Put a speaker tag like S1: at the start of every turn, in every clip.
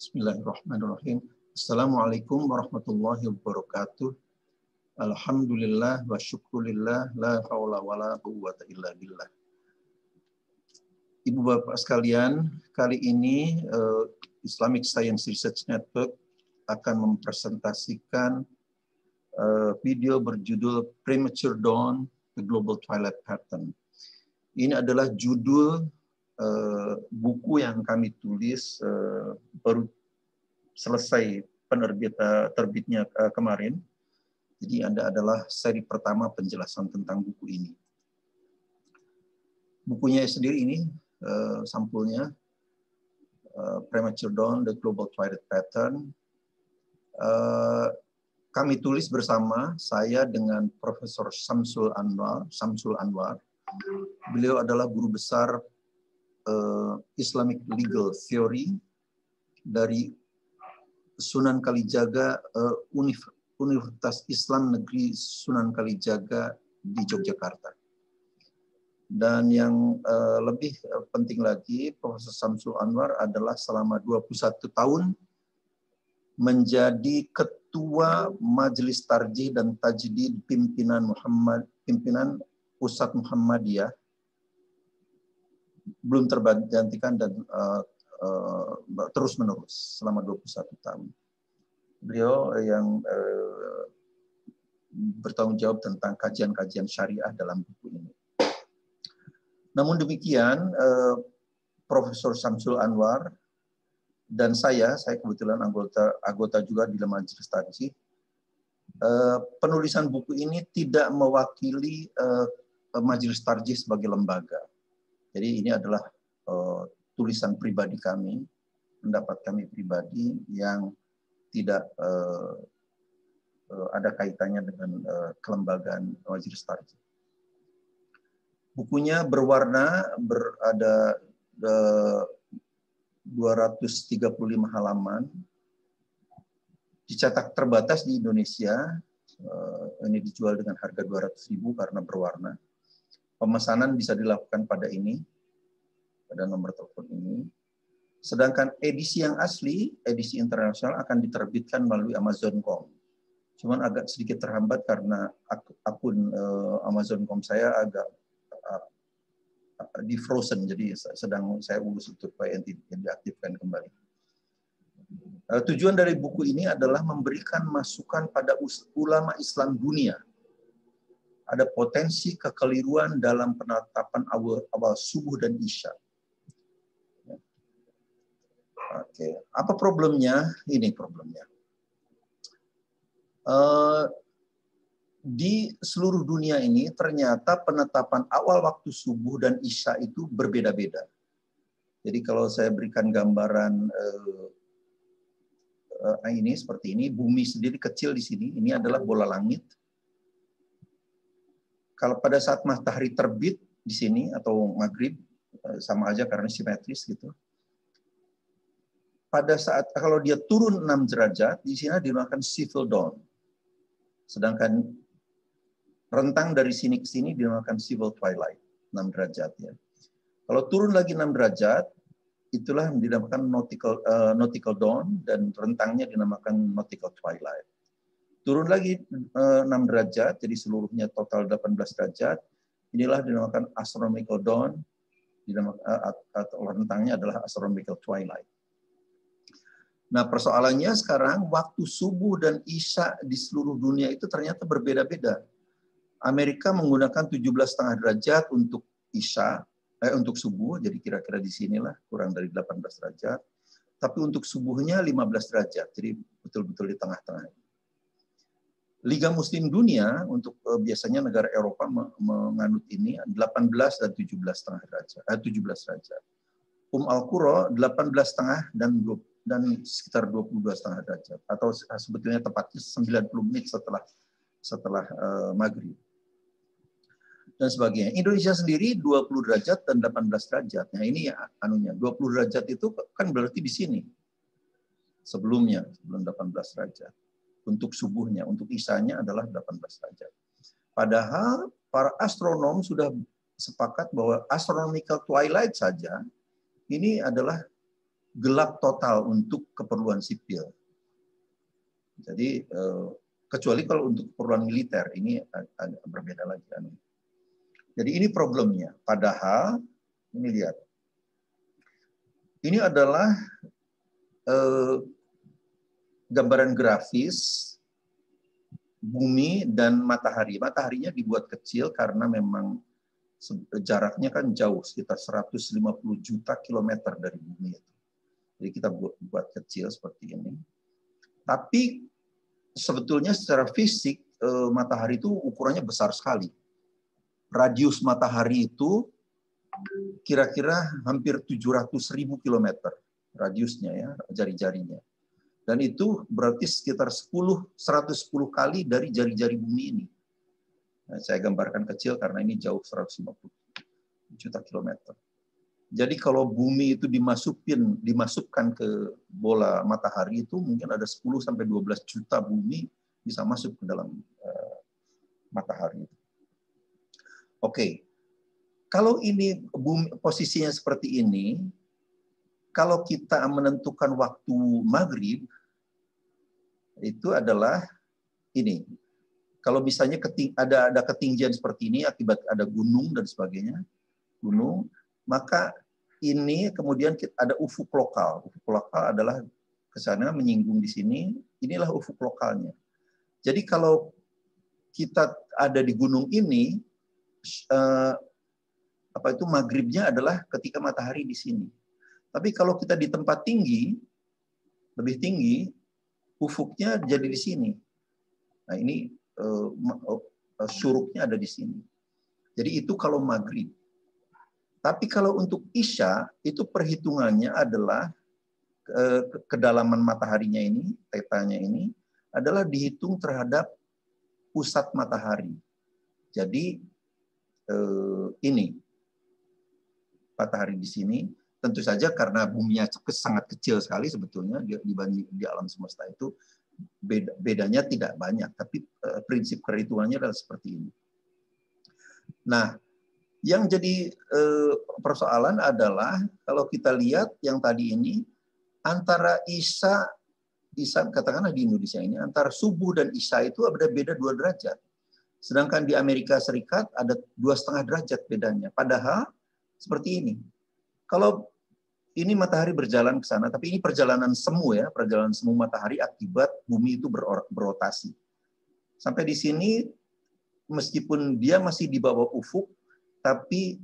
S1: Bismillahirrahmanirrahim. Assalamualaikum warahmatullahi wabarakatuh. Alhamdulillah wa syukurillah la haula wa la quwwata illa billah. Ibu Bapak sekalian, kali ini Islamic Science Research Network akan mempresentasikan video berjudul Premature Dawn, The Global Twilight Pattern. Ini adalah judul buku yang kami tulis baru selesai terbitnya kemarin. Jadi adalah seri pertama penjelasan tentang buku ini. Bukunya sendiri ini sampulnya Premature Dawn, The Global Twilight Pattern. Kami tulis bersama, saya dengan Profesor Samsul Anwar. Beliau adalah guru besar Islamic Legal Theory dari Sunan Kalijaga, Universitas Islam Negeri Sunan Kalijaga di Yogyakarta. Dan yang lebih penting lagi, Profesor Samsul Anwar adalah selama 21 tahun menjadi Ketua Majelis Tarjih dan Tajdid pimpinan Pusat Muhammadiyah, belum tergantikan dan terus menerus selama 21 tahun. Beliau yang bertanggung jawab tentang kajian-kajian syariah dalam buku ini. Namun demikian, Profesor Samsul Anwar dan saya kebetulan anggota juga di Majelis Tarjih. Penulisan buku ini tidak mewakili Majelis Tarjih sebagai lembaga. Jadi ini adalah tulisan pribadi kami, pendapat kami pribadi yang tidak ada kaitannya dengan kelembagaan Majelis Tarjih. Bukunya berwarna, ada 235 halaman, dicetak terbatas di Indonesia. Ini dijual dengan harga 200.000 karena berwarna. Pemesanan bisa dilakukan pada nomor telepon ini. Sedangkan edisi yang asli, edisi internasional akan diterbitkan melalui Amazon.com. Cuman agak sedikit terhambat karena akun Amazon.com saya agak di frozen, jadi sedang saya urus supaya diaktifkan kembali. Tujuan dari buku ini adalah memberikan masukan pada ulama Islam dunia. Ada potensi kekeliruan dalam penetapan awal subuh dan isya. Oke, apa problemnya? Ini problemnya. Di seluruh dunia ini ternyata penetapan awal waktu subuh dan isya itu berbeda-beda. Jadi kalau saya berikan gambaran ini seperti ini, bumi sendiri kecil di sini, ini adalah bola langit. Kalau pada saat matahari terbit di sini atau maghrib, sama aja karena simetris gitu. Pada saat kalau dia turun 6 derajat, di sini dinamakan civil dawn. Sedangkan rentang dari sini ke sini dinamakan civil twilight, 6 derajat ya. Kalau turun lagi 6 derajat, itulah yang dinamakan nautical dawn, dan rentangnya dinamakan nautical twilight. Turun lagi 6 derajat, jadi seluruhnya total 18 derajat. Inilah dinamakan astronomical dawn, atau rentangnya adalah astronomical twilight. Nah, persoalannya sekarang waktu subuh dan isya di seluruh dunia itu ternyata berbeda-beda. Amerika menggunakan 17,5 derajat untuk isya, untuk subuh, jadi kira-kira di sinilah kurang dari 18 derajat. Tapi untuk subuhnya 15 derajat, jadi betul-betul di tengah-tengah. Liga Muslim Dunia untuk biasanya negara Eropa menganut ini 18 dan 17,5 derajat, 17 derajat. Al-Qura 18,5 dan sekitar 22,5 derajat, atau sebetulnya tepatnya 90 menit setelah maghrib dan sebagainya. Indonesia sendiri 20 derajat dan 18 derajat. Nah, ini ya anunya, 20 derajat itu kan berarti di sini. Sebelum 18 derajat. Untuk subuhnya, untuk isyanya adalah 18 derajat. Padahal para astronom sudah sepakat bahwa astronomical twilight saja ini adalah gelap total untuk keperluan sipil. Jadi kecuali kalau untuk keperluan militer ini agak berbeda lagi. Jadi ini problemnya. Padahal ini lihat, ini adalah gambaran grafis bumi dan matahari. Mataharinya dibuat kecil karena memang jaraknya kan jauh, sekitar 150 juta kilometer dari bumi itu. Jadi kita buat kecil seperti ini. Tapi sebetulnya secara fisik matahari itu ukurannya besar sekali. Radius matahari itu kira-kira hampir 700.000 kilometer radiusnya ya, jari-jarinya. Dan itu berarti sekitar 110 kali dari jari-jari bumi ini. Nah, saya gambarkan kecil karena ini jauh 150 juta kilometer. Jadi kalau bumi itu dimasukkan ke bola matahari itu mungkin ada 10 sampai 12 juta bumi bisa masuk ke dalam matahari. Oke. Kalau ini bumi posisinya seperti ini, kalau kita menentukan waktu maghrib itu adalah ini. Kalau misalnya ada ketinggian seperti ini akibat ada gunung dan sebagainya, maka ini kemudian ada ufuk lokal. Ufuk lokal adalah ke sana menyinggung di sini, inilah ufuk lokalnya. Jadi kalau kita ada di gunung ini, maghribnya adalah ketika matahari di sini. Tapi kalau kita di tempat tinggi, lebih tinggi, ufuknya jadi di sini. Nah ini syuruknya ada di sini. Jadi itu kalau maghrib. Tapi kalau untuk isya, itu perhitungannya adalah kedalaman mataharinya ini, tetanya ini, adalah dihitung terhadap pusat matahari. Jadi ini matahari di sini, tentu saja karena buminya sangat kecil sekali sebetulnya dibanding di alam semesta itu bedanya tidak banyak, tapi prinsip perhitungannya adalah seperti ini. Nah, yang jadi persoalan adalah kalau kita lihat yang tadi ini antara isya katakanlah di Indonesia ini antara subuh dan isya itu ada beda 2 derajat. Sedangkan di Amerika Serikat ada 2,5 derajat bedanya. Padahal seperti ini. Kalau ini matahari berjalan ke sana, tapi ini perjalanan semu ya, perjalanan semu matahari akibat bumi itu berotasi. Sampai di sini, meskipun dia masih di bawah ufuk, tapi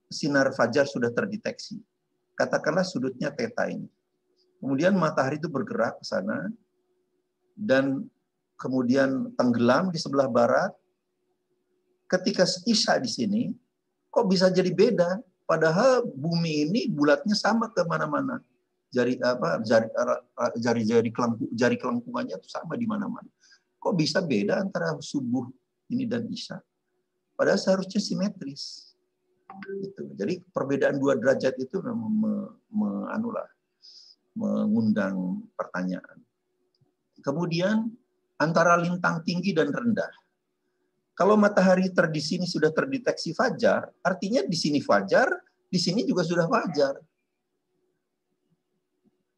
S1: sinar fajar sudah terdeteksi. Katakanlah sudutnya theta ini. Kemudian matahari itu bergerak ke sana, dan kemudian tenggelam di sebelah barat. Ketika isya di sini, kok bisa jadi beda? Padahal bumi ini bulatnya sama ke mana-mana. Jari kelengkungannya itu sama di mana-mana. Kok bisa beda antara subuh ini dan isya? Padahal seharusnya simetris. Gitu. Jadi perbedaan 2 derajat itu mengundang pertanyaan. Kemudian antara lintang tinggi dan rendah. Kalau matahari di sini sudah terdeteksi fajar, artinya di sini fajar, di sini juga sudah fajar.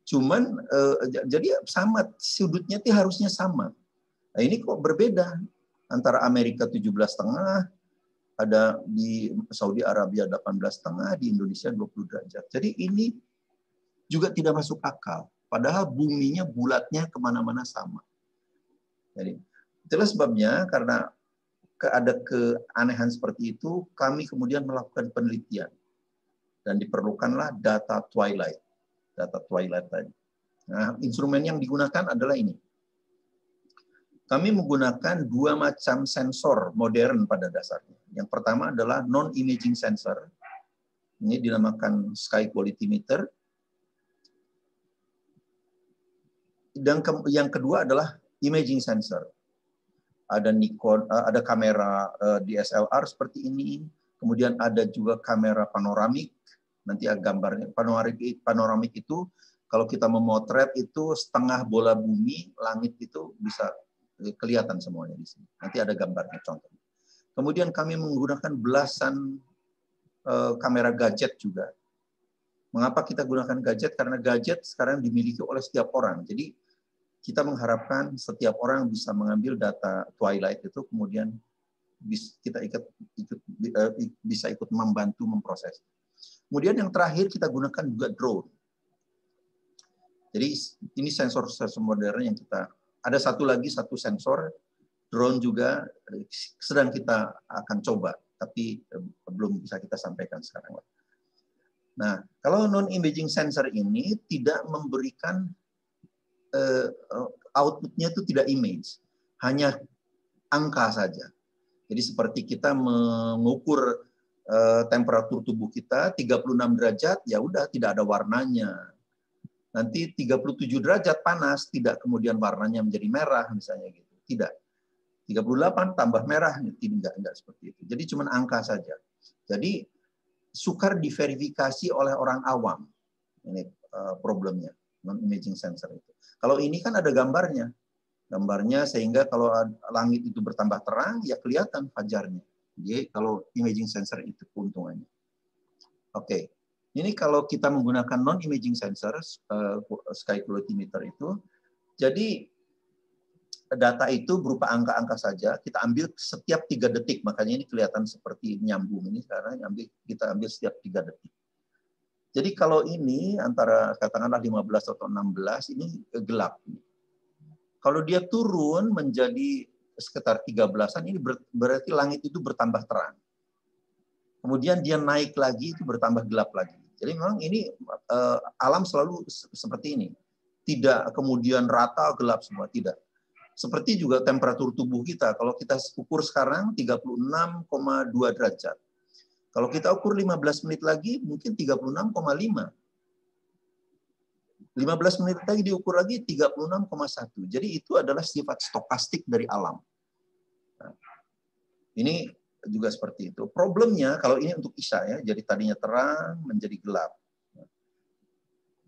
S1: Cuman jadi sama sudutnya itu harusnya sama. Nah, ini kok berbeda antara Amerika 17,5, ada di Saudi Arabia 18,5, di Indonesia 20 derajat. Jadi ini juga tidak masuk akal. Padahal buminya bulatnya kemana-mana sama. Jadi itulah sebabnya karena ada keanehan seperti itu, kami kemudian melakukan penelitian. Dan diperlukanlah data twilight. Data twilight tadi. Nah, instrumen yang digunakan adalah ini. Kami menggunakan 2 macam sensor modern pada dasarnya. Yang pertama adalah non-imaging sensor. Ini dinamakan sky quality meter. Dan yang kedua adalah imaging sensor. Ada Nikon, ada kamera DSLR seperti ini, kemudian ada juga kamera panoramik. Nanti gambarnya panoramik itu kalau kita memotret itu setengah bola bumi, langit itu bisa kelihatan semuanya di sini. Nanti ada gambarnya contohnya. Kemudian kami menggunakan belasan kamera gadget juga. Mengapa kita gunakan gadget? Karena gadget sekarang dimiliki oleh setiap orang. Jadi kita mengharapkan setiap orang bisa mengambil data Twilight itu, kemudian kita bisa ikut membantu memproses. Kemudian yang terakhir kita gunakan juga drone. Jadi ini sensor-sensor modern yang kita, ada satu sensor drone juga sedang kita akan coba, tapi belum bisa kita sampaikan sekarang. Nah, kalau non-imaging sensor ini tidak memberikan outputnya itu tidak image, hanya angka saja. Jadi seperti kita mengukur temperatur tubuh kita 36 derajat, ya udah tidak ada warnanya. Nanti 37 derajat panas, tidak kemudian warnanya menjadi merah misalnya gitu. Tidak. 38 tambah merah, tidak seperti itu. Jadi cuma angka saja. Jadi sukar diverifikasi oleh orang awam. Ini problemnya, non-imaging sensor itu. Kalau ini kan ada gambarnya. Gambarnya sehingga kalau langit itu bertambah terang, ya kelihatan fajarnya. Jadi kalau imaging sensor itu keuntungannya. Oke. Ini kalau kita menggunakan non-imaging sensor, sky quality meter itu, jadi data itu berupa angka-angka saja, kita ambil setiap 3 detik, makanya ini kelihatan seperti nyambung ini sekarang, kita ambil setiap 3 detik. Jadi kalau ini antara katakanlah 15 atau 16, ini gelap. Kalau dia turun menjadi sekitar 13-an, ini berarti langit itu bertambah terang. Kemudian dia naik lagi, itu bertambah gelap lagi. Jadi memang ini alam selalu seperti ini. Tidak kemudian rata gelap semua, tidak. Seperti juga temperatur tubuh kita. Kalau kita ukur sekarang 36,2 derajat. Kalau kita ukur 15 menit lagi, mungkin 36,5. 15 menit lagi diukur lagi 36,1. Jadi itu adalah sifat stokastik dari alam. Nah, ini juga seperti itu. Problemnya kalau ini untuk Isya ya, jadi tadinya terang menjadi gelap.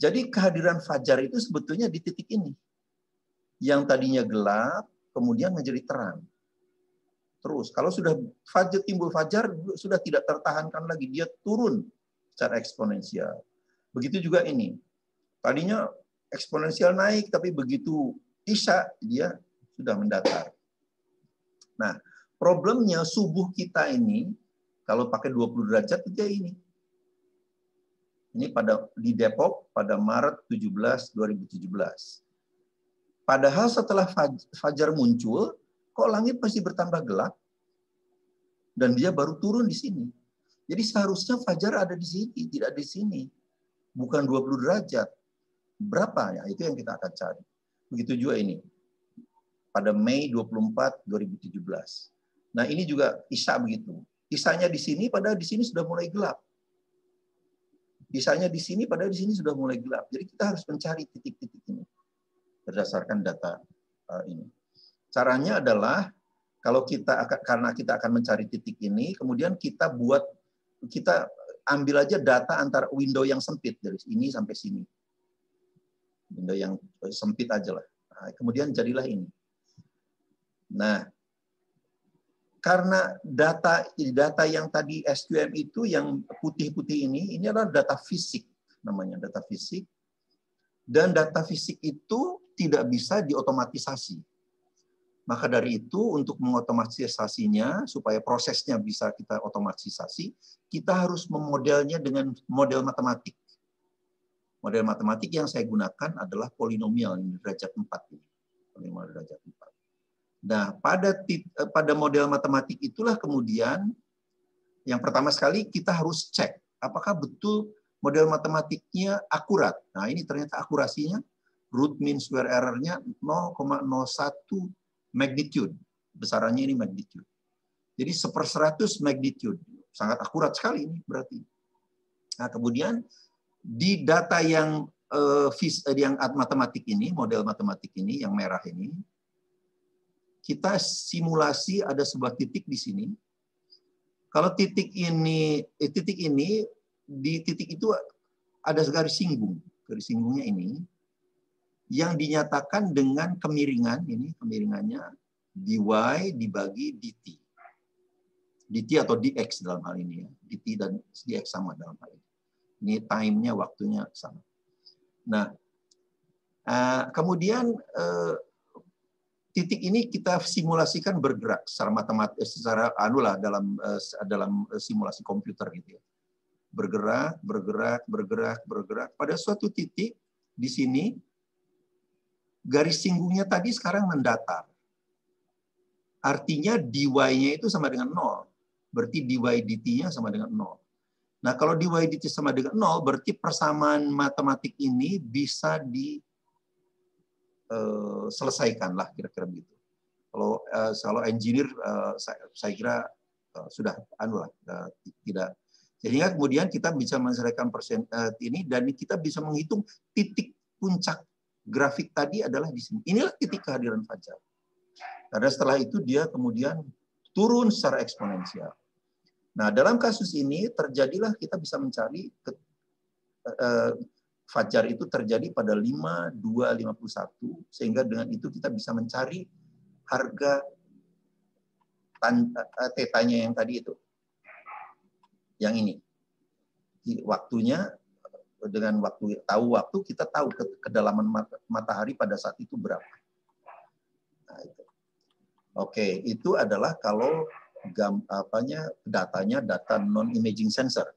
S1: Jadi kehadiran fajar itu sebetulnya di titik ini. Yang tadinya gelap, kemudian menjadi terang. Terus, kalau sudah timbul fajar, sudah tidak tertahankan lagi. Dia turun secara eksponensial. Begitu juga ini. Tadinya eksponensial naik, tapi begitu Isya, dia sudah mendatar. Nah, problemnya subuh kita ini, kalau pakai 20 derajat, dia ini. Ini di Depok pada Maret 2017. Padahal setelah fajar muncul, kok langit masih bertambah gelap? Dan dia baru turun di sini. Jadi seharusnya fajar ada di sini, tidak di sini. Bukan 20 derajat. Berapa ya? Itu yang kita akan cari. Begitu juga ini. Pada Mei 24, 2017. Nah ini juga Isya begitu. Isyanya di sini, padahal di sini sudah mulai gelap. Isyanya di sini, padahal di sini sudah mulai gelap. Jadi kita harus mencari titik-titik ini. Berdasarkan data ini. Caranya adalah karena kita akan mencari titik ini, kemudian kita ambil aja data antara window yang sempit dari ini sampai sini. Window yang sempit aja lah. Nah, kemudian jadilah ini. Nah, karena data yang tadi SQM itu yang putih-putih ini adalah data fisik namanya, data fisik. Dan data fisik itu tidak bisa diotomatisasi. Maka dari itu, untuk mengotomatisasinya, supaya prosesnya bisa kita otomatisasi, kita harus memodelnya dengan model matematik. Model matematik yang saya gunakan adalah polinomial derajat 4. Polinomial derajat 4. Nah, pada model matematik itulah kemudian, yang pertama sekali kita harus cek, apakah betul model matematiknya akurat. Nah, ini ternyata akurasinya, root mean square error-nya 0,01 magnitude. Besarannya ini magnitude. Jadi 1/100 magnitude. Sangat akurat sekali ini berarti. Nah, kemudian di data yang matematik ini, model matematik ini, yang merah ini, kita simulasi ada sebuah titik di sini. Kalau titik ini, di titik itu ada garis singgung. Garis singgungnya ini yang dinyatakan dengan kemiringan, ini kemiringannya dy dibagi dt. Dt atau dx dalam hal ini ya. Dt dan dx sama dalam hal ini. Ini time-nya, waktunya sama. Nah, kemudian titik ini kita simulasikan bergerak secara matematis, secara dalam simulasi komputer gitu ya. Bergerak, bergerak, bergerak, bergerak. Pada suatu titik di sini garis singgungnya tadi sekarang mendatar. Artinya dy-nya itu sama dengan 0. Berarti dy dt-nya sama dengan 0. Nah, kalau dy dt sama dengan 0, berarti persamaan matematik ini bisa diselesaikan lah, kira-kira begitu. Kalau engineer, saya kira sudah tidak. Sehingga kemudian kita bisa menyelesaikan ini, dan kita bisa menghitung titik puncak grafik tadi adalah di sini. Inilah titik kehadiran fajar. Karena setelah itu dia kemudian turun secara eksponensial. Nah, dalam kasus ini terjadilah kita bisa mencari fajar itu terjadi pada 5.251, sehingga dengan itu kita bisa mencari harga tetanya yang tadi itu. Yang ini. Waktunya, dengan tahu waktu, kita tahu kedalaman matahari pada saat itu berapa. Nah, itu. Oke, itu adalah kalau datanya data non-imaging sensor.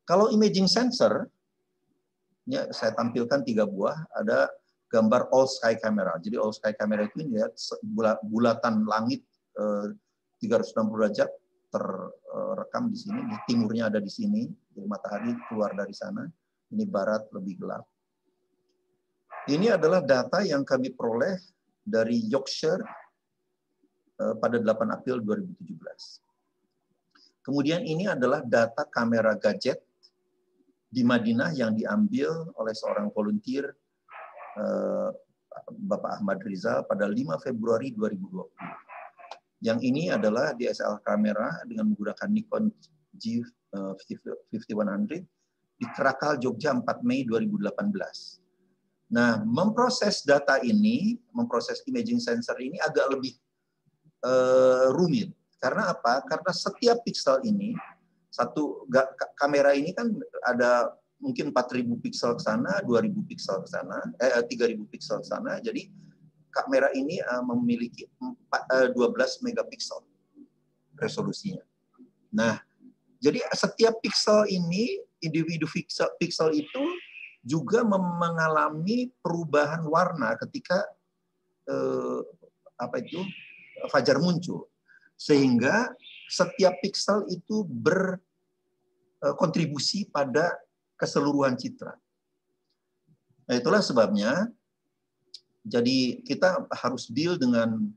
S1: Kalau imaging sensor, ya, saya tampilkan 3 buah. Ada gambar all sky camera. Jadi all sky camera itu lihat bulatan langit 360 derajat terekam di sini. Di timurnya ada di sini. Jadi matahari keluar dari sana. Ini barat lebih gelap. Ini adalah data yang kami peroleh dari Yorkshire pada 8 April 2017. Kemudian ini adalah data kamera gadget di Madinah yang diambil oleh seorang volunteer, Bapak Ahmad Rizal, pada 5 Februari 2020. Yang ini adalah DSLR kamera dengan menggunakan Nikon G5100 di Krakal, Jogja, 4 Mei 2018. Nah, memproses data ini, memproses imaging sensor ini agak lebih rumit. Karena apa? Karena setiap pixel ini, kamera ini kan ada mungkin 4.000 pixel ke sana, 2.000 pixel ke sana, 3.000 pixel ke sana. Jadi kamera ini memiliki 12 megapiksel resolusinya. Nah, jadi setiap pixel ini, individu pixel itu juga mengalami perubahan warna ketika fajar muncul, sehingga setiap pixel itu berkontribusi pada keseluruhan citra. Nah, itulah sebabnya jadi kita harus deal dengan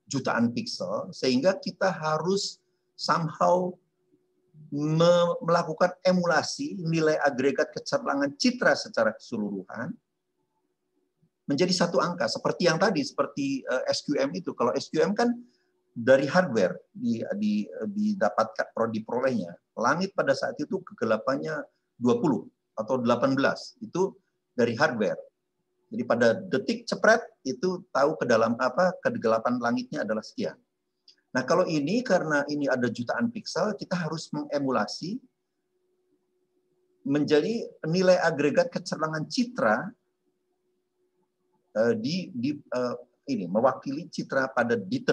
S1: jutaan pixel, sehingga kita harus somehow melakukan emulasi nilai agregat kecemerlangan citra secara keseluruhan menjadi satu angka, seperti yang tadi, seperti SQM itu. Kalau SQM kan dari hardware didapatkan, diperolehnya. Langit pada saat itu kegelapannya 20 atau 18, itu dari hardware. Jadi pada detik cepret itu tahu kegelapan langitnya adalah sekian. Nah, kalau ini karena ini ada jutaan pixel, kita harus mengemulasi menjadi nilai agregat kecemerlangan citra ini mewakili citra pada di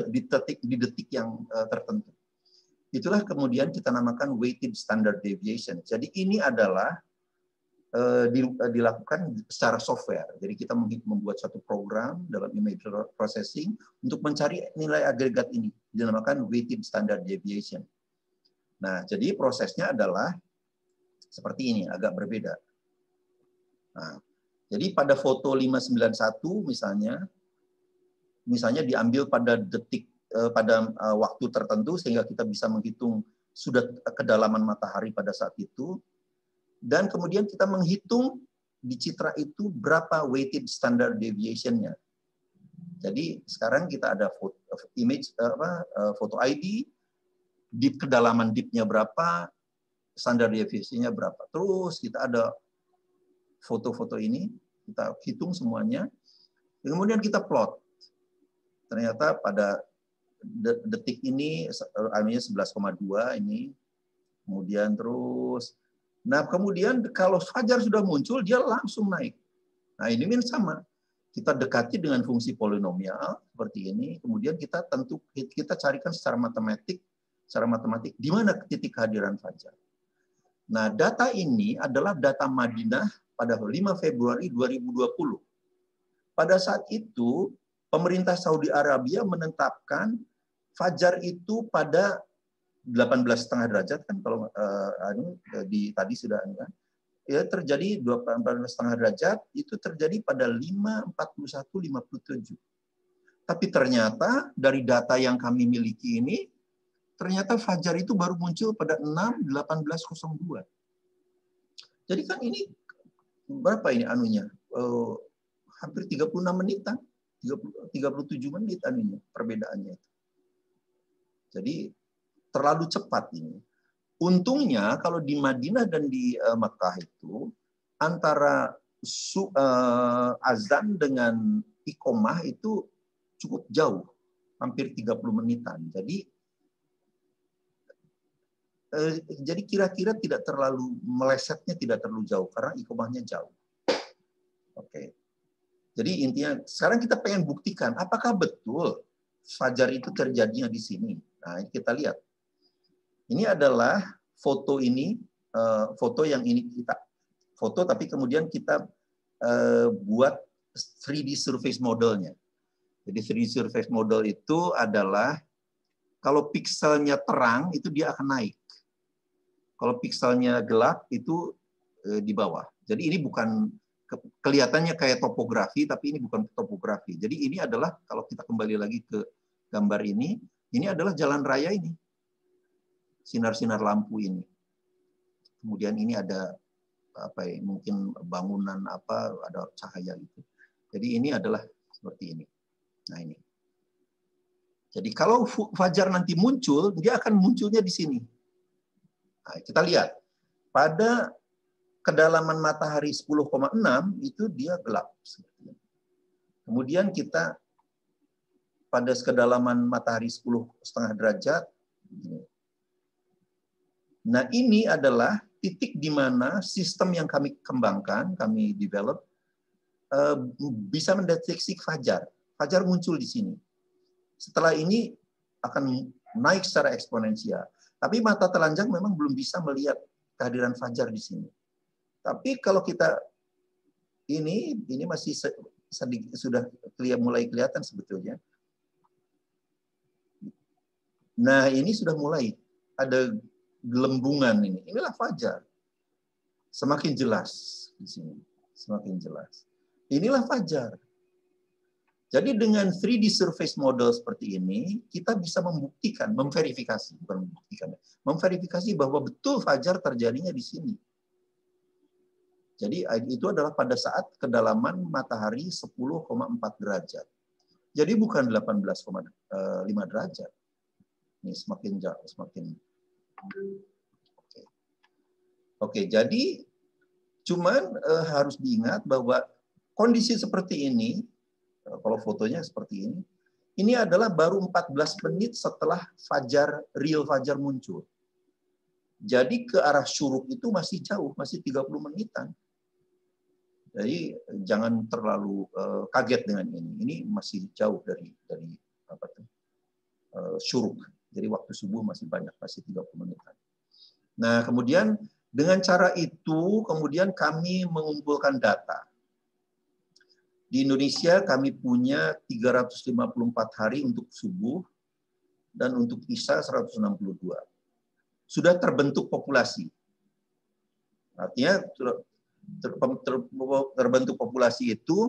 S1: detik yang tertentu. Itulah kemudian kita namakan weighted standard deviation. Jadi ini adalah dilakukan secara software. Jadi kita membuat satu program dalam image processing untuk mencari nilai agregat ini, dinamakan weighted standard deviation. Nah, jadi prosesnya adalah seperti ini, agak berbeda. Nah, jadi pada foto 591 misalnya diambil pada detik pada waktu tertentu, sehingga kita bisa menghitung sudah kedalaman matahari pada saat itu. Dan kemudian kita menghitung di citra itu berapa weighted standard deviation-nya. Jadi sekarang kita ada foto ID, kedalaman deep-nya berapa, standard deviation-nya berapa. Terus kita ada foto-foto ini, kita hitung semuanya. Kemudian kita plot. Ternyata pada detik ini, artinya 11,2 ini. Kemudian terus Nah, kemudian kalau fajar sudah muncul, dia langsung naik. Nah, ini sama. Kita dekati dengan fungsi polinomial seperti ini, kemudian kita carikan secara matematik di mana titik kehadiran fajar. Nah, data ini adalah data Madinah pada 5 Februari 2020. Pada saat itu, pemerintah Saudi Arabia menetapkan fajar itu pada 18,5 derajat kan kalau tadi sudah kan. Ya, terjadi 18,5 derajat itu terjadi pada 5:41:57. Tapi ternyata dari data yang kami miliki ini, ternyata fajar itu baru muncul pada 6:18:02. Jadi kan ini berapa ini anunya? Hampir 36 menitan, 37 menit anunya perbedaannya. Jadi terlalu cepat ini. Untungnya kalau di Madinah dan di Makkah itu antara azan dengan iqomah itu cukup jauh, hampir 30 menitan. Jadi kira-kira tidak terlalu melesetnya, tidak terlalu jauh karena iqomahnya jauh. Oke. Jadi intinya sekarang kita pengen buktikan apakah betul fajar itu terjadinya di sini. Nah, kita lihat. Ini adalah foto ini, foto yang ini kita foto, tapi kemudian kita buat 3D surface modelnya. Jadi 3D surface model itu adalah kalau pikselnya terang itu dia akan naik. Kalau pikselnya gelap itu di bawah. Jadi ini bukan kelihatannya kayak topografi, tapi ini bukan topografi. Jadi ini adalah kalau kita kembali lagi ke gambar ini adalah jalan raya ini. Sinar-sinar lampu ini. Kemudian ini ada apa ya, mungkin bangunan apa, ada cahaya gitu. Jadi ini adalah seperti ini. Nah ini. Jadi kalau fajar nanti muncul, dia akan munculnya di sini. Nah, kita lihat. Pada kedalaman matahari 10,6 itu dia gelap. Kemudian kita pada kedalaman matahari 10,5 derajat. Nah, ini adalah titik di mana sistem yang kami kembangkan, kami develop, bisa mendeteksi fajar. Fajar muncul di sini. Setelah ini akan naik secara eksponensial. Tapi mata telanjang memang belum bisa melihat kehadiran fajar di sini. Tapi kalau kita ini masih sudah mulai kelihatan sebetulnya. Nah, ini sudah mulai ada gelembungan ini. Inilah fajar. Semakin jelas di sini. Semakin jelas. Inilah fajar. Jadi dengan 3D surface model seperti ini, kita bisa membuktikan, memverifikasi, bukan membuktikan, memverifikasi bahwa betul fajar terjadinya di sini. Jadi itu adalah pada saat kedalaman matahari 10,4 derajat. Jadi bukan 18,5 derajat. Ini semakin jauh, semakin. Oke, jadi cuman harus diingat bahwa kondisi seperti ini, kalau fotonya seperti ini adalah baru 14 menit setelah real fajar muncul. Jadi ke arah syuruk itu masih jauh, masih 30 menitan. Jadi jangan terlalu kaget dengan ini. Ini masih jauh dari apa tuh, syuruk. Jadi waktu subuh masih banyak, masih 30 menitan. Nah, kemudian dengan cara itu kemudian kami mengumpulkan data. Di Indonesia kami punya 354 hari untuk subuh dan untuk isya 162. Sudah terbentuk populasi. Artinya terbentuk populasi itu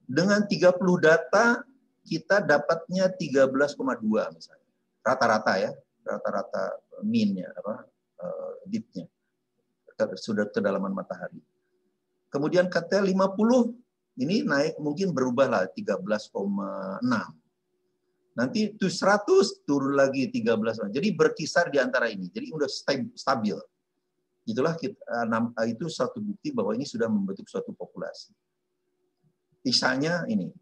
S1: dengan 30 data kita dapatnya 13,2 misalnya. Rata-rata ya, rata-rata mean-nya deep-nya. Sudah kedalaman matahari. Kemudian kata 50 ini naik mungkin berubahlah 13,6. Nanti itu 100 turun lagi 13. Jadi berkisar di antara ini. Jadi udah stabil. Itulah itu satu bukti bahwa ini sudah membentuk suatu populasi. Isanya ini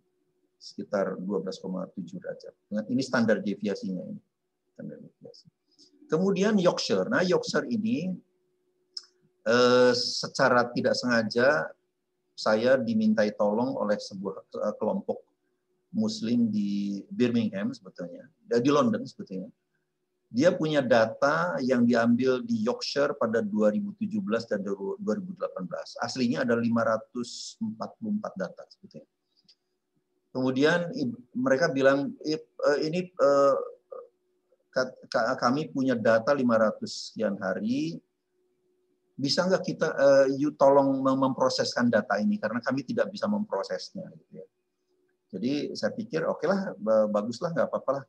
S1: sekitar 12,7 derajat. Ini standar deviasinya ini. Standar deviasi. Kemudian Yorkshire. Nah, Yorkshire ini secara tidak sengaja saya dimintai tolong oleh sebuah kelompok Muslim di Birmingham sebetulnya, di London sebetulnya. Dia punya data yang diambil di Yorkshire pada 2017 dan 2018. Aslinya ada 544 data sebetulnya. Kemudian mereka bilang ini kami punya data 500 sekian hari. Bisa nggak kita you tolong memproseskan data ini karena kami tidak bisa memprosesnya. Gitu ya. Jadi saya pikir oke lah, baguslah, nggak apa-apa lah.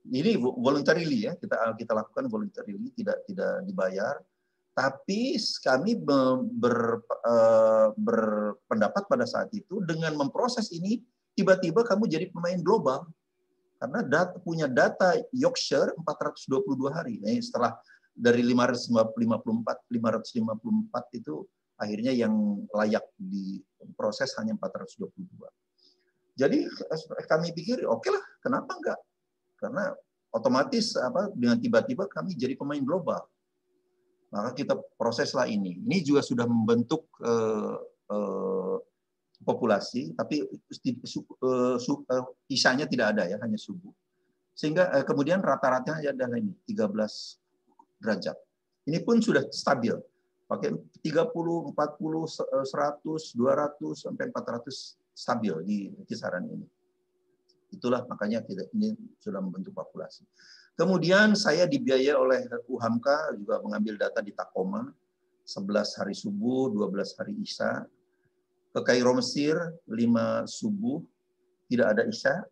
S1: Ini voluntarily ya, kita lakukan voluntarily, tidak dibayar. Tapi kami berpendapat pada saat itu dengan memproses ini tiba-tiba kamu jadi pemain global karena punya data Yorkshire 422 hari. Nah, setelah dari 554 itu akhirnya yang layak diproses hanya 422. Jadi kami pikir oke lah, kenapa enggak? Karena otomatis dengan tiba-tiba kami jadi pemain global. Maka kita proseslah ini. Ini juga sudah membentuk populasi, tapi isanya tidak ada ya, hanya subuh. Sehingga kemudian rata-ratanya adalah ini 13 derajat. Ini pun sudah stabil. Pakai 30, 40, 100, 200 sampai 400 stabil di kisaran ini. Itulah makanya ini sudah membentuk populasi. Kemudian saya dibiayai oleh UHAMKA juga mengambil data di Tacoma, 11 hari subuh, 12 hari isya. Ke Kairo Mesir 5 subuh, tidak ada isya.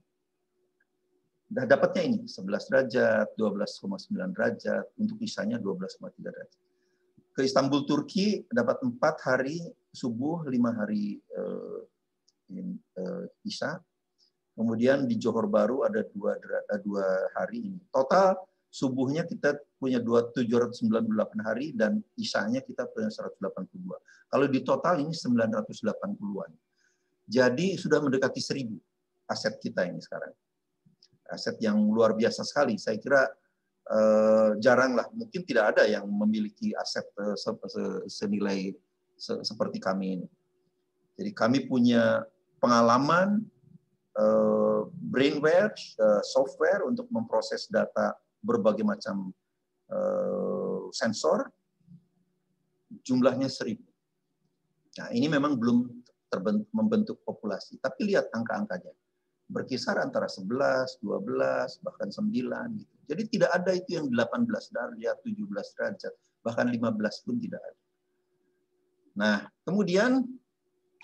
S1: Dapatnya ini 11 derajat, 12,9 derajat, untuk isyanya 12,3 derajat. Ke Istanbul Turki dapat 4 hari subuh, 5 hari isya. Kemudian di Johor Bahru ada 2 hari ini. Total subuhnya kita punya 798 hari dan isyanya kita punya 182. Kalau di total ini 980-an. Jadi sudah mendekati 1.000 aset kita ini sekarang. Aset yang luar biasa sekali. Saya kira jarang lah, mungkin tidak ada yang memiliki aset senilai seperti kami ini. Jadi kami punya pengalaman, brainware, software untuk memproses data berbagai macam sensor, jumlahnya 1.000. Nah, ini memang belum membentuk populasi, tapi lihat angka-angkanya. Berkisar antara 11, 12, bahkan 9. Gitu. Jadi tidak ada itu yang 18 derajat, 17 derajat, bahkan 15 pun tidak ada. Nah, kemudian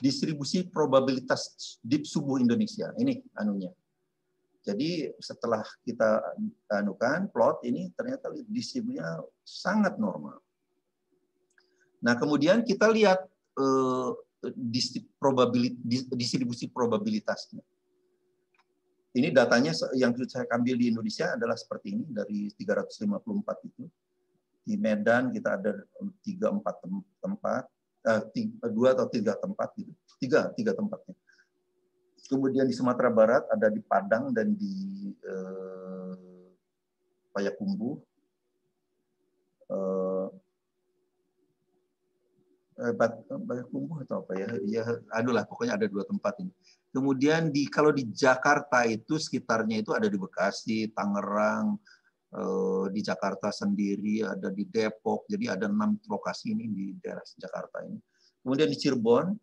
S1: distribusi probabilitas deep subuh Indonesia. Ini anunya. Jadi setelah kita anukan plot ini ternyata distribusinya sangat normal. Nah, kemudian kita lihat distribusi probabilitasnya. Ini datanya yang saya ambil di Indonesia adalah seperti ini dari 354 itu. Di Medan kita ada 3-4 tempat. 2 atau 3 tempat gitu. 3 tempatnya. Kemudian di Sumatera Barat ada di Padang dan di Payakumbuh. Payakumbuh atau apa ya? Ya, adulah pokoknya ada 2 tempat ini. Kemudian kalau di Jakarta itu sekitarnya itu ada di Bekasi, Tangerang, di Jakarta sendiri, ada di Depok, jadi ada 6 lokasi ini di daerah Jakarta ini. Kemudian di Cirebon,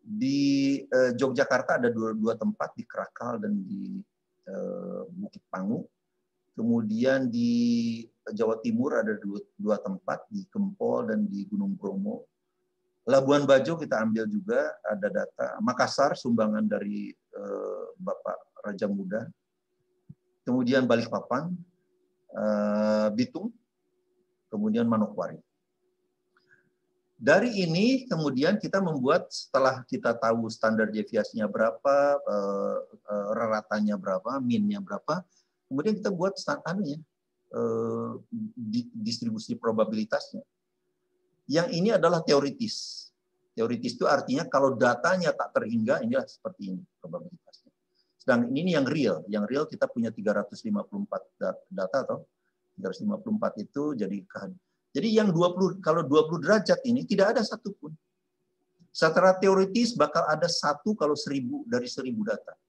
S1: di Yogyakarta ada 2 tempat, di Krakal dan di Bukit Pangu. Kemudian di Jawa Timur ada 2 tempat, di Kempol dan di Gunung Bromo. Labuan Bajo kita ambil juga, ada data. Makassar, sumbangan dari Bapak Raja Muda. Kemudian Balikpapan, Bitung, kemudian Manokwari. Dari ini kemudian kita membuat, setelah kita tahu standar deviasinya berapa, rata-ratanya berapa, min-nya berapa, kemudian kita buat distribusi probabilitasnya. Yang ini adalah teoritis. Teoritis itu artinya kalau datanya tak terhingga, inilah seperti ini probabilitasnya. Sedang ini yang real. Yang real kita punya 354 data atau 354 itu jadi Jadi yang 20, kalau 20 derajat ini tidak ada satupun. Secara teoritis bakal ada 1 kalau 1000 dari 1000 data.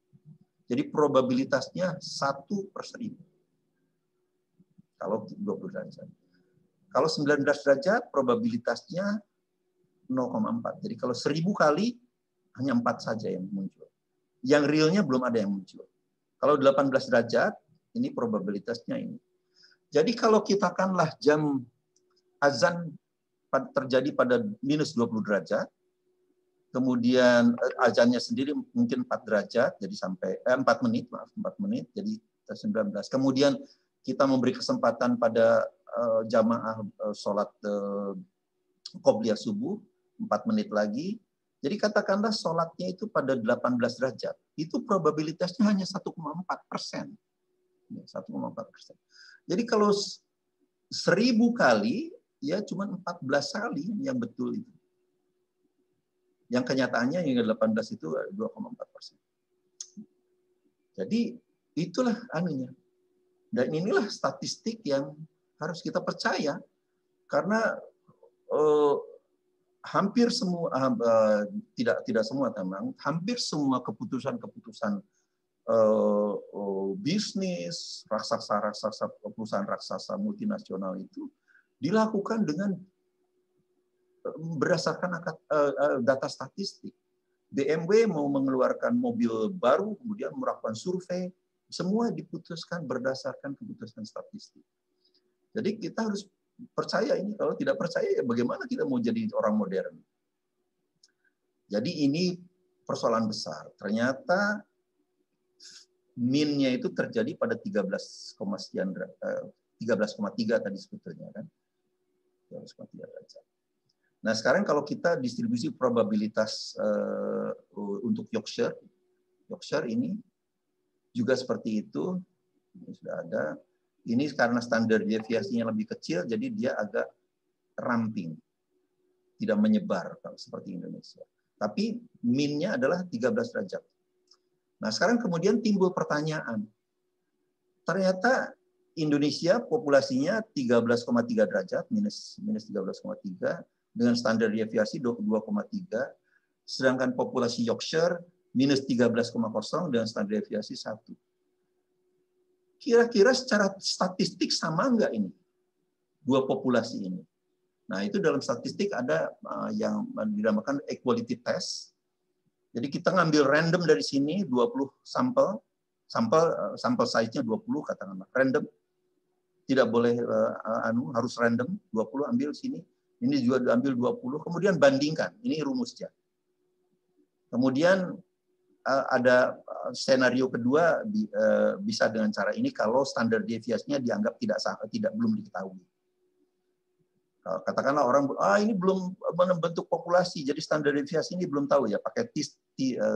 S1: Jadi probabilitasnya 1/1000. Kalau 20 derajat. Kalau 19 derajat probabilitasnya 0,4. Jadi kalau 1000 kali hanya 4 saja yang muncul. Yang realnya belum ada yang muncul. Kalau 18 derajat ini probabilitasnya ini. Jadi kalau kita katakanlah jam azan terjadi pada minus 20 derajat, kemudian azannya sendiri mungkin 4 derajat, jadi sampai 4 menit, maaf 4 menit, jadi 19. Kemudian kita memberi kesempatan pada jamaah sholat qobliyah subuh 4 menit lagi. Jadi katakanlah sholatnya itu pada 18 derajat, itu probabilitasnya hanya 1,4%. 1,4%. Jadi kalau 1000 kali, ya cuma 14 kali yang betul itu. Yang kenyataannya yang 18 itu 2,4%. Jadi itulah anunya. Dan inilah statistik yang harus kita percaya. Karena hampir semua, tidak semua memang, hampir semua keputusan-keputusan bisnis, raksasa-raksasa, perusahaan raksasa multinasional itu dilakukan dengan berdasarkan data statistik. BMW mau mengeluarkan mobil baru, kemudian melakukan survei, semua diputuskan berdasarkan keputusan statistik. Jadi kita harus percaya ini. Kalau tidak percaya, ya bagaimana kita mau jadi orang modern? Jadi ini persoalan besar. Ternyata min-nya itu terjadi pada 13,3 tadi sebetulnya kan. 13,3 derajat. Nah, sekarang kalau kita distribusi probabilitas untuk Yorkshire ini juga seperti itu. Ini sudah ada. Ini karena standar deviasinya lebih kecil, jadi dia agak ramping. Tidak menyebar seperti Indonesia. Tapi min-nya adalah 13 derajat. Nah, sekarang kemudian timbul pertanyaan. Ternyata Indonesia populasinya 13,3 derajat, minus 13,3, dengan standar deviasi 22,3, sedangkan populasi Yorkshire minus 13,0 dengan standar deviasi 1. Kira-kira secara statistik sama enggak ini? Dua populasi ini. Nah, itu dalam statistik ada yang dinamakan equality test. Jadi kita ngambil random dari sini 20 sampel size-nya 20 katakanlah, random. Tidak boleh harus random, 20 ambil sini. Ini juga diambil 20, kemudian bandingkan. Ini rumusnya. Kemudian ada skenario kedua bisa dengan cara ini kalau standar deviasinya dianggap belum diketahui. Katakanlah orang ini belum membentuk populasi, jadi standar deviasi ini belum tahu ya, pakai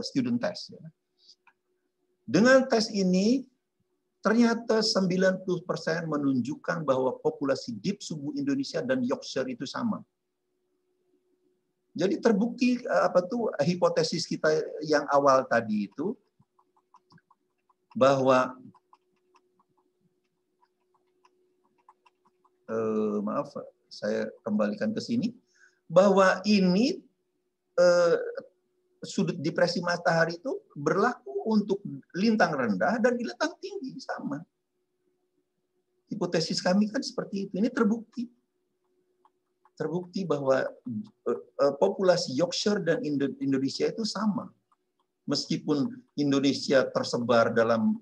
S1: student test. Ya. Dengan tes ini ternyata 90% menunjukkan bahwa populasi deep subuh Indonesia dan Yorkshire itu sama. Jadi terbukti hipotesis kita yang awal tadi itu bahwa maaf, saya kembalikan ke sini, bahwa ini sudut depresi matahari itu berlaku untuk lintang rendah dan di lintang tinggi sama. Hipotesis kami kan seperti itu. Ini terbukti. Terbukti bahwa populasi Yorkshire dan Indonesia itu sama. Meskipun Indonesia tersebar dalam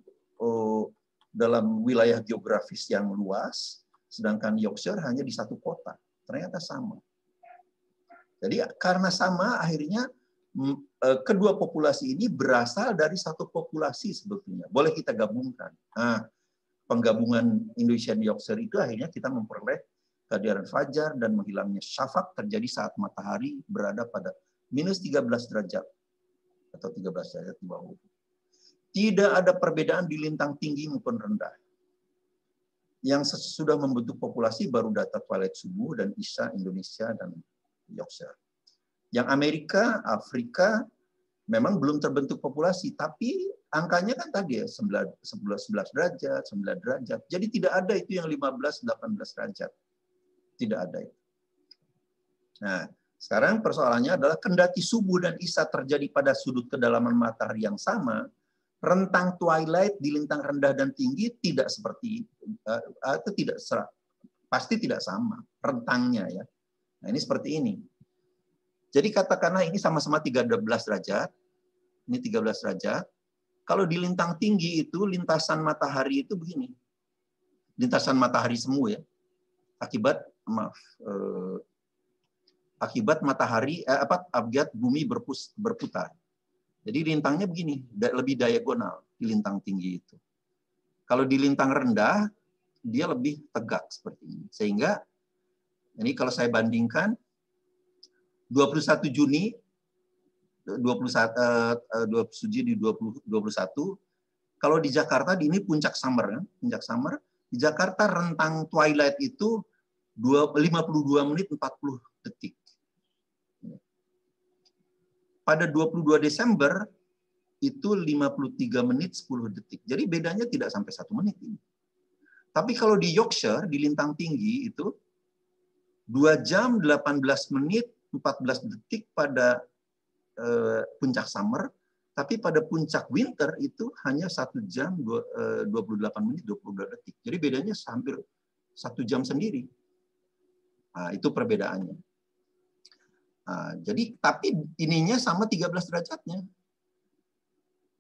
S1: wilayah geografis yang luas, sedangkan Yorkshire hanya di satu kota. Ternyata sama. Jadi karena sama, akhirnya kedua populasi ini berasal dari satu populasi sebetulnya. Boleh kita gabungkan. Nah, penggabungan Indonesia dan Yorkshire itu akhirnya kita memperoleh kehadiran fajar dan menghilangnya syafaq terjadi saat matahari berada pada minus 13 derajat atau 13 derajat di bawah ufuk. Tidak ada perbedaan di lintang tinggi maupun rendah. Yang sudah membentuk populasi baru data twilight subuh dan isya Indonesia dan Yorkshire. Yang Amerika, Afrika memang belum terbentuk populasi, tapi angkanya kan tadi ya 11 derajat, 9 derajat. Jadi tidak ada itu yang 15, 18 derajat. Tidak ada itu. Nah, sekarang persoalannya adalah kendati subuh dan isya terjadi pada sudut kedalaman matahari yang sama, rentang twilight di lintang rendah dan tinggi tidak seperti atau tidak pasti tidak sama rentangnya ya. Nah, ini seperti ini. Jadi katakanlah ini sama-sama 13 derajat. Ini 13 derajat. Kalau di lintang tinggi itu lintasan matahari itu begini. Lintasan matahari semu ya. Akibat matahari akibat bumi berputar. Jadi lintangnya begini, lebih diagonal di lintang tinggi itu. Kalau di lintang rendah dia lebih tegak seperti ini. Sehingga ini kalau saya bandingkan 21 Juni 21 kalau di Jakarta ini puncak summer kan? Puncak summer di Jakarta rentang twilight itu 52 menit 40 detik. Pada 22 Desember itu 53 menit 10 detik. Jadi bedanya tidak sampai 1 menit ini. Tapi kalau di Yorkshire di lintang tinggi itu 2 jam 18 menit 14 detik pada puncak summer, tapi pada puncak winter itu hanya 1 jam 28 menit 22 detik. Jadi bedanya hampir 1 jam sendiri. Nah, itu perbedaannya. Nah, jadi tapi ininya sama 13 derajatnya.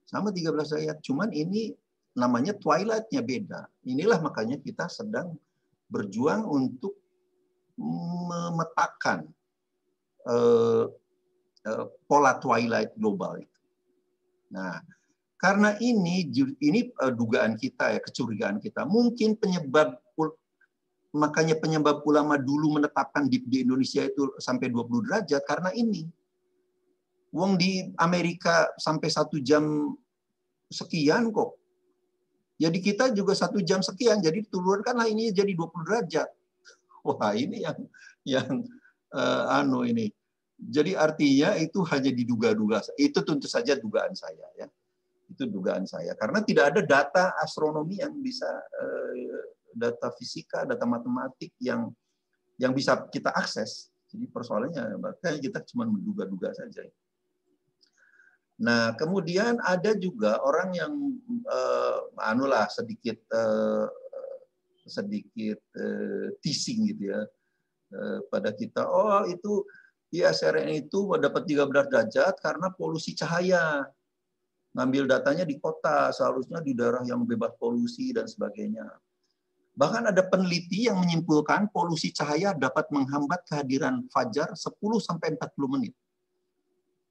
S1: Sama 13 derajat, cuman ini namanya twilight-nya beda. Inilah makanya kita sedang berjuang untuk memetakan pola twilight global itu. Nah, karena ini dugaan kita ya, kecurigaan kita. Mungkin makanya penyebab ulama dulu menetapkan di Indonesia itu sampai 20 derajat karena ini. Wong di Amerika sampai 1 jam sekian kok. Jadi kita juga 1 jam sekian. Jadi turunkanlah ini jadi 20 derajat. Wah, ini yang ini. Jadi artinya itu hanya diduga-duga. Itu tentu saja dugaan saya ya. Itu dugaan saya karena tidak ada data astronomi yang bisa data fisika, data matematik yang bisa kita akses. Jadi persoalannya makanya kita cuma menduga-duga saja. Nah, kemudian ada juga orang yang sedikit teasing gitu ya pada kita. Oh, itu ISRN itu dapat 13 derajat karena polusi cahaya. Ngambil datanya di kota, seharusnya di daerah yang bebas polusi dan sebagainya. Bahkan ada peneliti yang menyimpulkan polusi cahaya dapat menghambat kehadiran fajar 10-40 menit.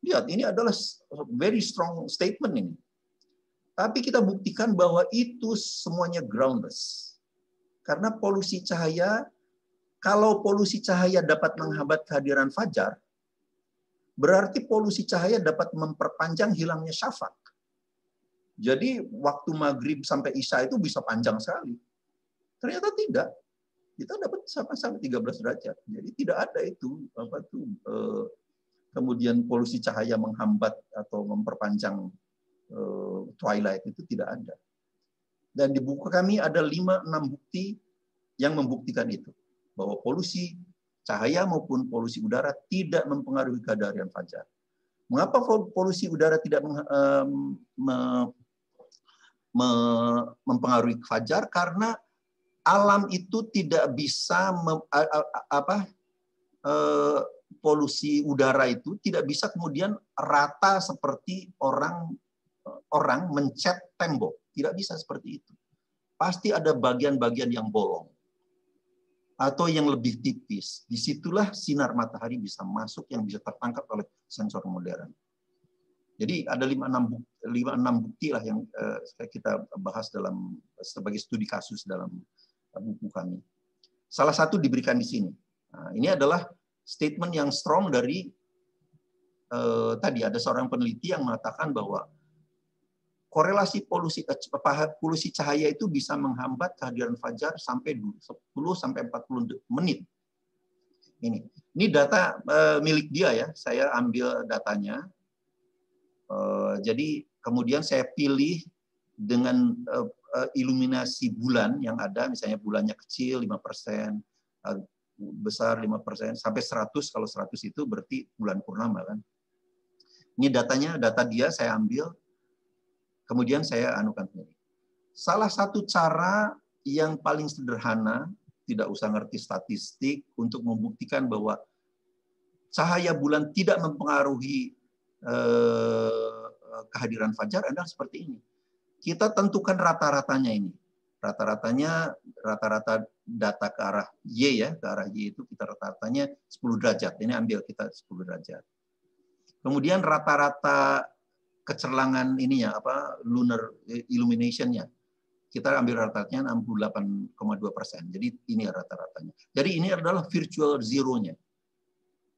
S1: Lihat, ini adalah very strong statement ini. Tapi kita buktikan bahwa itu semuanya groundless. Karena polusi cahaya, kalau polusi cahaya dapat menghambat kehadiran fajar, berarti polusi cahaya dapat memperpanjang hilangnya syafaq. Jadi waktu maghrib sampai isya itu bisa panjang sekali. Ternyata tidak. Kita dapat sama-sama 13 derajat. Jadi tidak ada itu kemudian polusi cahaya menghambat atau memperpanjang twilight itu tidak ada. Dan di buku kami ada 5-6 bukti yang membuktikan itu. Bahwa polusi cahaya maupun polusi udara tidak mempengaruhi kehadiran fajar. Mengapa polusi udara tidak mempengaruhi fajar? Karena alam itu tidak bisa polusi udara itu tidak bisa kemudian rata seperti orang mencat tembok. Tidak bisa seperti itu. Pasti ada bagian-bagian yang bolong atau yang lebih tipis. Disitulah sinar matahari bisa masuk yang bisa tertangkap oleh sensor modern. Jadi ada 5-6 bukti lah yang kita bahas sebagai studi kasus dalam buku kami. Salah satu diberikan di sini. Nah, ini adalah statement yang strong dari tadi ada seorang peneliti yang mengatakan bahwa korelasi polusi cahaya itu bisa menghambat kehadiran fajar sampai 10-40 menit. Ini data milik dia ya. Saya ambil datanya. Jadi kemudian saya pilih dengan iluminasi bulan yang ada, misalnya bulannya kecil 5%, besar 5%, sampai 100, kalau 100 itu berarti bulan purnama kan. Ini datanya, data dia saya ambil, kemudian saya anukan sendiri. Salah satu cara yang paling sederhana, tidak usah ngerti statistik, untuk membuktikan bahwa cahaya bulan tidak mempengaruhi kehadiran fajar adalah seperti ini. Kita tentukan rata-ratanya ini. Rata-rata data ke arah Y ya, ke arah Y itu kita rata-ratanya 10 derajat. Ini ambil kita 10 derajat. Kemudian rata-rata kecerlangan ininya apa lunar illumination-nya. Kita ambil rata-ratanya 68,2%. Jadi ini rata-ratanya. Jadi ini adalah virtual zero-nya.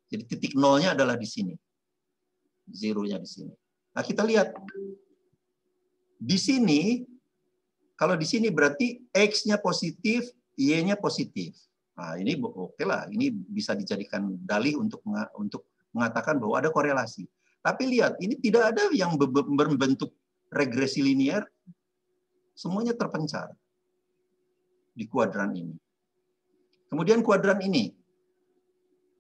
S1: Jadi titik nolnya adalah di sini. Zero-nya di sini. Nah, kita lihat di sini, kalau di sini berarti X-nya positif, Y-nya positif. Nah, ini oke lah, ini bisa dijadikan dalih untuk mengatakan bahwa ada korelasi. Tapi lihat, ini tidak ada yang berbentuk regresi linear, semuanya terpencar di kuadran ini. Kemudian kuadran ini,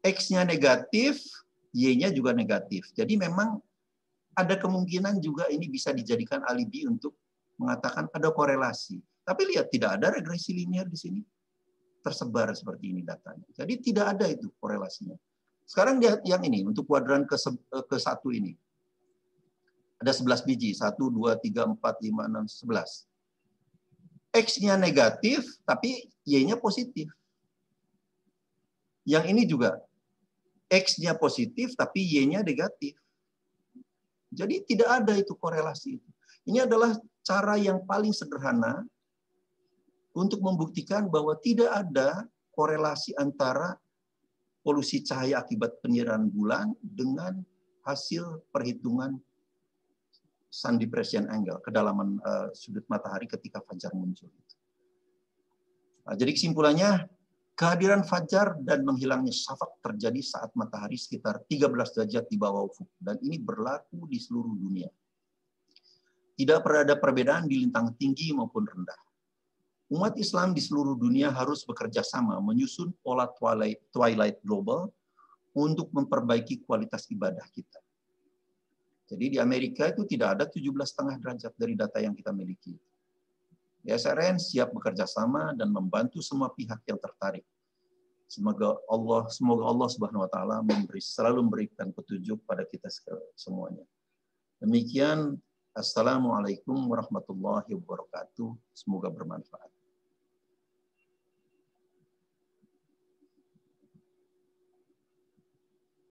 S1: X-nya negatif, Y-nya juga negatif. Jadi memang ada kemungkinan juga ini bisa dijadikan alibi untuk mengatakan ada korelasi. Tapi lihat, tidak ada regresi linear di sini. Tersebar seperti ini datanya. Jadi tidak ada itu korelasinya. Sekarang lihat yang ini, untuk kuadran ke-1 ini. Ada 11 biji. 1, 2, 3, 4, 5, 6, 11. X-nya negatif, tapi Y-nya positif. Yang ini juga. X-nya positif, tapi Y-nya negatif. Jadi tidak ada itu korelasi itu. Ini adalah cara yang paling sederhana untuk membuktikan bahwa tidak ada korelasi antara polusi cahaya akibat penyerahan bulan dengan hasil perhitungan sun depression angle, kedalaman sudut matahari ketika fajar muncul. Nah, jadi kesimpulannya, kehadiran fajar dan menghilangnya syafaq terjadi saat matahari sekitar 13 derajat di bawah ufuk. Dan ini berlaku di seluruh dunia. Tidak pernah ada perbedaan di lintang tinggi maupun rendah. Umat Islam di seluruh dunia harus bekerja sama menyusun pola twilight global untuk memperbaiki kualitas ibadah kita. Jadi di Amerika itu tidak ada 17,5 derajat dari data yang kita miliki. SRN siap bekerja sama dan membantu semua pihak yang tertarik. Semoga Allah Subhanahu wa taala selalu memberikan petunjuk pada kita semuanya. Demikian, assalamualaikum warahmatullahi wabarakatuh. Semoga bermanfaat.